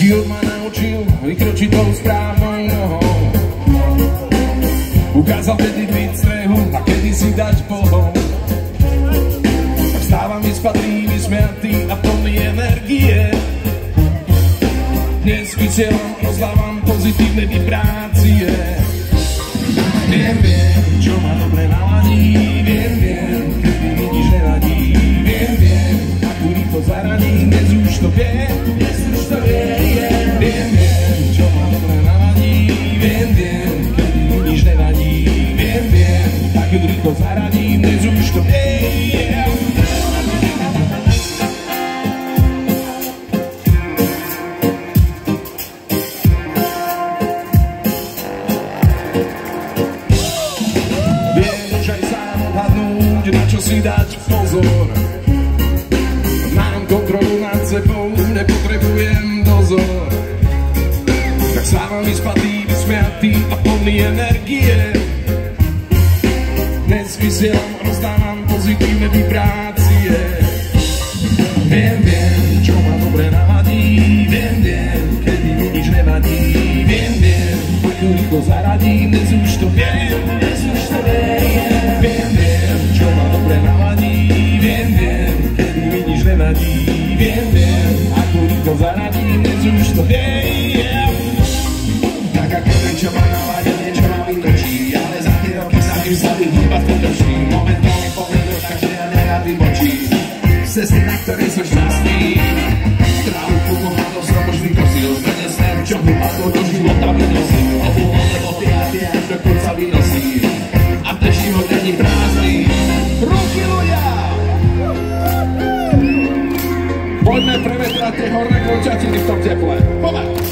Život ma naučil vykročiť tou správnou nohou. Ukázal tedy byť strehu a kedy si dať Bohom. Tak stávam vyspadlý, vysmiatý a plný energie. Dnes vysielam, rozdávam pozitívne vibrácie. Viem, čo ma dobre naladí. Viem, kedy mi nič nevadí. Viem, akú rýchlo zaradím. Dnes už to vie. Viem, čo ma dobre naladí. Viem, kedy mi nič nevadí. Viem, akú rýchlo zaradím. Dnes už to vie. Na čo si dať pozor. Mám kontrolu nad sebou, nepotrebujem dozor. Tak stávam vyspatý, vysmiatý a plný energie. Dnes vysielam, rozdávam pozitívne vibrácie. Viem, čo ma dobre naladí. Viem, kedy mi nič nevadí. Viem, akú rýchlo zaradím. Dnes už to viem. Viem, čo ma dobre naladí. Viem, kedy mi nič nevadí. Viem, akú rýchlo zaradím. Dnes už to viem. Tak ako ten, čo ma naladí, niečo ma vytočí. Ale za tie roky sa mi vzali hýba skutočný. Momentálne povedeš, takže ja nerad vybočím. Cesty, na ktorej som šťastný. Trávu púkom na to som už vykosil. Zmene sen, čo hlupako do života vynosím. Obuholné boty a tie až do konca vynosím. A ten život není prázdny. Ruky ľudia! Poďme prevetrať tie horné končatiny v tom teple. Poďme!